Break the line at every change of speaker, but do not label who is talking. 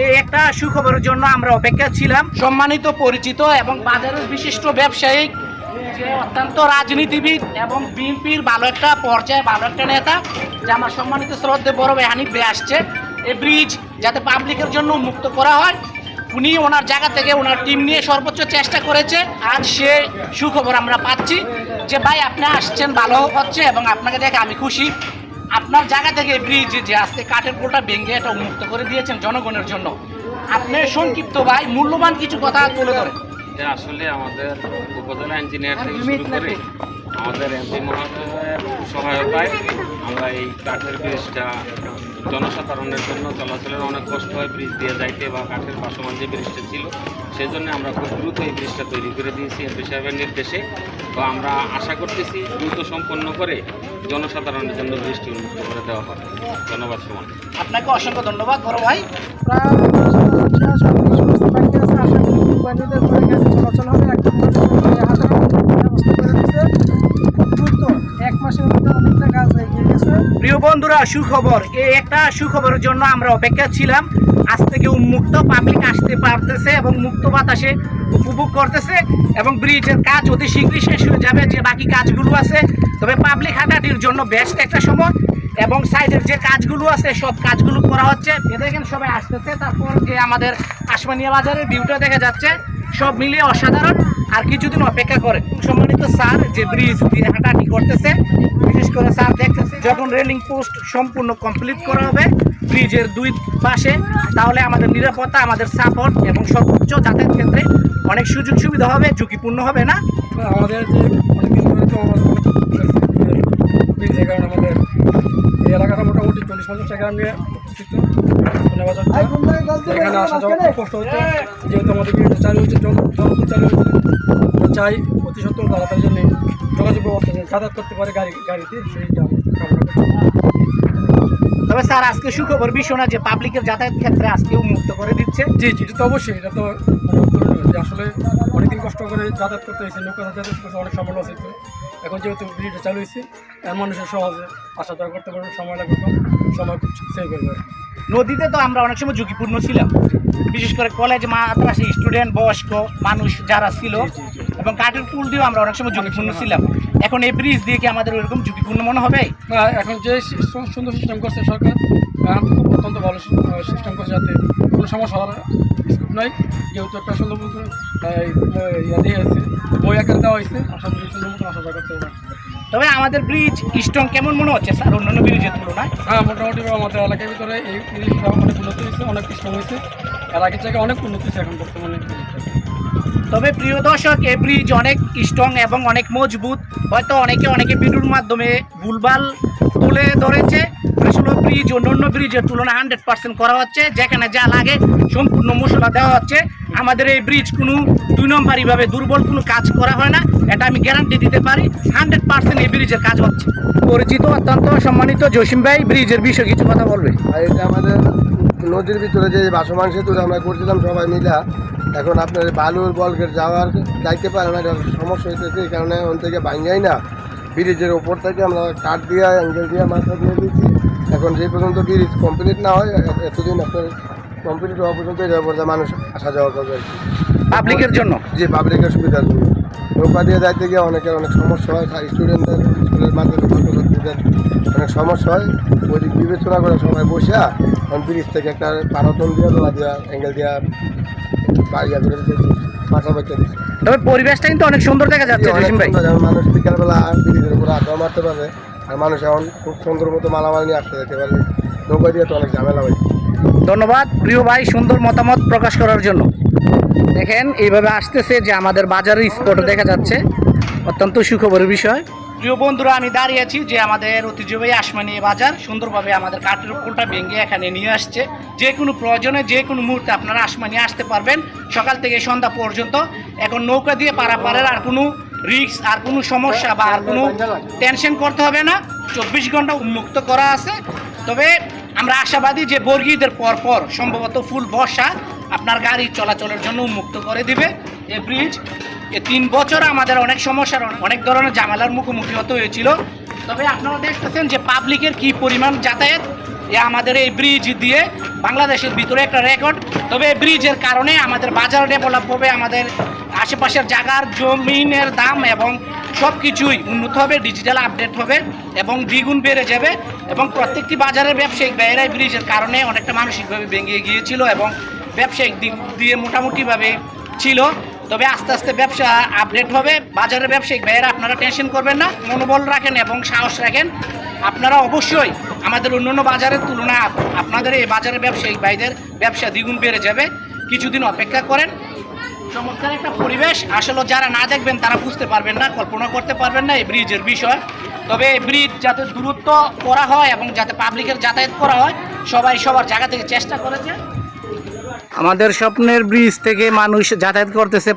এই একটা সুখবরের জন্য আমরা অপেক্ষা ছিলাম। সম্মানিত পরিচিত এবং বাজারের বিশিষ্ট ব্যবসায়িক যে অত্যন্ত রাজনীতিবিদ এবং বিএনপির ভালো একটা পর্যায়ে ভালো একটা নেতা যে আমার সম্মানিত শ্রদ্ধে বড় ভাই হানিফ ভাই আসছে এই ব্রিজ যাতে পাবলিকের জন্য মুক্ত করা হয়। উনি ওনার জায়গা থেকে ওনার টিম নিয়ে সর্বোচ্চ চেষ্টা করেছে। আজ সে সুখবর আমরা পাচ্ছি যে ভাই আপনি আসছেন, ভালো হচ্ছে এবং আপনাকে দেখে আমি খুশি। আপনার জায়গা থেকে ব্রিজ যে আজকে কাঠের পোলটা ভেঙে এটা উন্মুক্ত করে দিয়েছেন জনগণের জন্য, আপনি সংক্ষিপ্ত ভাই মূল্যবান কিছু কথা তুলে ধরেন।
আসলে আমাদের উপজেলা ইঞ্জিনিয়ার থেকে শুরু করে আমাদের এমপি মহোদয়ের সহায়তায় আমরা এই কাঠের ব্রিজটা জনসাধারণের জন্য চলাচলের অনেক কষ্ট হয় ব্রিজ দিয়ে যাইতে বা কাঠের পাশমান যে ব্রিজটা ছিল সেই জন্য আমরা খুব দ্রুত এই ব্রিজটা তৈরি করে দিয়েছি এমপি সাহেবের নির্দেশে। তো আমরা আশা করতেছি দ্রুত সম্পন্ন করে জনসাধারণের জন্য ব্রিজটি উন্মুক্ত করে দেওয়া হবে। ধন্যবাদ সমান।
আপনাকে অসংখ্য ধন্যবাদ বড় ভাই।
চলাচল হবে একদম ব্যবস্থা করে দিচ্ছে খুব দ্রুত, 1 মাসের মধ্যে অনেকটা কাজ এগিয়ে গেছে।
প্রিয় বন্ধুরা, সুখবর, এই একটা সুখবরের জন্য আমরা অপেক্ষা ছিলাম। আজ থেকে উন্মুক্ত পাবলিক আসতে পারতেছে এবং মুক্ত বাতাসে উপভোগ করতেছে এবং ব্রিজের কাজ অতি শীঘ্রই শেষ হয়ে যাবে। যে বাকি কাজগুলো আছে তবে পাবলিক হাঁটাহাঁটির জন্য বেস্ট একটা সময় এবং সাইডের যে কাজগুলো আছে সব কাজগুলো করা হচ্ছে। দেখেন সবাই আসতেছে। তারপর যে আমাদের আসমানিয়া বাজারের ভিউটা দেখা যাচ্ছে, সব মিলিয়ে অসাধারণ। আর কিছুদিন অপেক্ষা করে সম্মানিত স্যার যে ব্রিজ দিয়ে হাঁটাহাঁটি করতেছে, বিশেষ করে স্যার দেখতেছে যখন রেলিং পোস্ট সম্পূর্ণ কমপ্লিট করা হবে ব্রিজের 2 পাশে, তাহলে আমাদের নিরাপত্তা, আমাদের সাপোর্ট এবং সর্বোচ্চ যাতায়াত ক্ষেত্রে অনেক সুযোগ সুবিধা হবে, ঝুঁকিপূর্ণ হবে না।
আমাদের যে অনেকদিন ধরে তো ব্রিজের কারণে আমাদের এই এলাকাটা মোটামুটি 40-50 টাকা নিয়ে অবস্থিত। এখানে আসা যাওয়া খুব কষ্ট হচ্ছে, যেহেতু আমাদের ব্রিজটা চালু হচ্ছে, জনপ্রিয় চালু হচ্ছে। আমরা চাই অতি সত্ত্বর তাড়াতাড়ি জন্য যোগাযোগ ব্যবস্থা যাতায়াত করতে পারে গাড়িতে, সেইটা কামনা করছি।
তবে স্যার আজকে সুখবর বিষয় না যে পাবলিকের যাতায়াত ক্ষেত্রে আজকেও মুক্ত করে দিচ্ছে।
জি জি, এটা তো অবশ্যই, এটা তো যে আসলে অনেকদিন কষ্ট করে যাতায়াত করতে হয়েছে, নৌকা যাতায়াত করতে অনেক সময় লস হয়েছে। এখন যেহেতু ব্রিজটা চালু হয়েছে মানুষের সহজে আসা যাওয়া করতে পারবে, সময় লাগবে কম, সময় খুব সেভ করবে।
নদীতে তো আমরা অনেক সময় ঝুঁকিপূর্ণ ছিলাম, বিশেষ করে কলেজ মাদ্রাসা স্টুডেন্ট, বয়স্ক মানুষ যারা ছিল, এবং কাঠের পুল দিয়েও আমরা অনেক সময় ঝুঁকিপূর্ণ ছিলাম। এখন এই ব্রিজ দিয়ে কি আমাদের ওইরকম ঝুঁকিপূর্ণ মনে হবে?
না, এখন যে সুন্দর সিস্টেম করছে সরকার, খুব অত্যন্ত ভালো সিস্টেম করছে, যাতে কোনো সমস্যা হওয়ার স্কোপ নাই। যেহেতু একটা সুন্দর মতো ইয়া দিয়ে আছে, বই আকারে দেওয়া হয়েছে, আশা করি সুন্দর মতো আসা যাওয়া করতে হবে।
তবে আমাদের ব্রিজ স্ট্রং কেমন মনে হচ্ছে স্যার অন্যান্য ব্রিজের তুলনায়?
হ্যাঁ, মোটামুটি আমাদের এলাকার ভিতরে এই ব্রিজটা অনেক উন্নত হয়েছে, অনেক স্ট্রং হয়েছে, এর আগের জায়গায় অনেক উন্নত হয়েছে এখন বর্তমানে।
তবে প্রিয় দর্শক, এই ব্রিজ অনেক স্ট্রং এবং অনেক মজবুত। হয়তো অনেকে ভিডিওর মাধ্যমে ভুলভাল তুলে ধরেছে। আসলে ব্রিজ অন্যান্য ব্রিজের তুলনায় 100% করা হচ্ছে, যেখানে যা লাগে সম্পূর্ণ মশলা দেওয়া হচ্ছে। আমাদের এই ব্রিজ কোনো 2 নম্বরইভাবে দুর্বল কোনো কাজ করা হয় না, এটা আমি গ্যারান্টি দিতে পারি। 100% এই ব্রিজের কাজ হচ্ছে। পরিচিত অত্যন্ত সম্মানিত জসিম ভাই ব্রিজের বিষয়ে কিছু কথা বলবে।
আর এটা আমাদের নদীর ভিতরে যে ভাসমান সেতু আমরা করছিলাম সবাই মিলে, এখন আপনার বালুর বলকের যাওয়ার যাইতে পারে না, সমস্যা হইতেছে। এই কারণে ওন থেকে ভাঙাই না, ব্রিজের ওপর থেকে আমরা কাঠ দিয়ে অ্যাঙ্গেল দিয়ে মাথা দিয়ে দিচ্ছি। এখন যে পর্যন্ত ব্রিজ কমপ্লিট না হয়, এতদিন আপনার কমপ্লিট হওয়া পর্যন্ত এটার উপর মানুষ আসা যাওয়া করবে আর কি,
পাবলিকের জন্য।
যে পাবলিকের সুবিধার জন্য নৌকা দিয়ে যাইতে গিয়ে অনেকের অনেক সমস্যা হয়, স্টুডেন্টদের স্কুলের মাধ্যমে ছাত্রছাত্রীদের অনেক সমস্যা হয়। ওই দিক বিবেচনা করে সবাই বসে এখন ব্রিজ থেকে একটা পারতন দিয়ে দোলা দিয়া অ্যাঙ্গেল দিয়া বাড়িয়া করে মাথা বাচ্চা দিচ্ছে।
তবে পরিবেশটা কিন্তু অনেক সুন্দর দেখা যাচ্ছে জসিম ভাই।
মানুষ বিকালবেলা ব্রিজের উপরে আড্ডা মারতে পারবে, আর মানুষ এখন খুব সুন্দর মতো মালামাল নিয়ে আসতে যেতে পারবে। নৌকা দিয়ে তো অনেক ঝামেলা হয়।
ধন্যবাদ প্রিয় ভাই সুন্দর মতামত প্রকাশ করার জন্য। দেখেন এইভাবে আসতেছে যে আমাদের বাজারের স্পট দেখা যাচ্ছে, অত্যন্ত সুখবরের বিষয়। প্রিয় বন্ধুরা, আমি দাঁড়িয়ে আছি যে আমাদের ঐতিহ্যবাহী আসমানিয়া বাজার সুন্দরভাবে আমাদের কাঠের পোলটা ভেঙে এখানে নিয়ে আসছে। যে কোনো প্রয়োজনে যে কোনো মুহূর্তে আপনারা আসমানিয়া আসতে পারবেন, সকাল থেকে সন্ধ্যা পর্যন্ত। এখন নৌকা দিয়ে পারাপারের আর কোনো রিস্ক, আর কোনো সমস্যা বা আর কোনো টেনশন করতে হবে না, 24 ঘন্টা উন্মুক্ত করা আছে। তবে আমরা আশাবাদী যে বর্গীদের পরপর সম্ভবত ফুল বর্ষা আপনার গাড়ি চলাচলের জন্য উন্মুক্ত করে দিবে এই ব্রিজ। এই 3 বছর আমাদের অনেক সমস্যার, অনেক ধরনের ঝামেলার মুখোমুখি হতে হয়েছিল। তবে আপনারা দেখতেছেন যে পাবলিকের কি পরিমাণ যাতায়াত, আমাদের এই ব্রিজ দিয়ে বাংলাদেশের ভিতরে একটা রেকর্ড। তবে এই ব্রিজের কারণে আমাদের বাজার ডেভেলপ হবে, আমাদের আশেপাশের জায়গার জমিনের দাম এবং সব কিছুই উন্নত হবে, ডিজিটাল আপডেট হবে এবং দ্বিগুণ বেড়ে যাবে। এবং প্রত্যেকটি বাজারের ব্যবসায়িক ব্যয়েরাই ব্রিজের কারণে অনেকটা মানসিকভাবে ভেঙে গিয়েছিল এবং ব্যবসায়িক দিক দিয়ে মোটামুটিভাবে ছিল। তবে আস্তে আস্তে ব্যবসা আপডেট হবে। বাজারের ব্যবসায়িক ব্যয়েরা আপনারা টেনশন করবেন না, মনোবল রাখেন এবং সাহস রাখেন। আপনারা অবশ্যই আমাদের অন্যান্য বাজারের তুলনায় আপনাদের এই বাজারের ব্যবসায়িক ভাইদের ব্যবসা দ্বিগুণ বেড়ে যাবে। কিছুদিন অপেক্ষা করেন। চমৎকার একটা পরিবেশ, আসলে যারা না দেখবেন তারা বুঝতে পারবেন না, কল্পনা করতে পারবেন না এই ব্রিজের বিষয়। তবে এই ব্রিজ যাতে দূরত্ব করা হয় এবং যাতে পাবলিকের যাতায়াত করা হয়, সবাই সবার জায়গা থেকে চেষ্টা করেছে। আমাদের স্বপ্নের ব্রিজ থেকে মানুষ যাতায়াত করতেছে।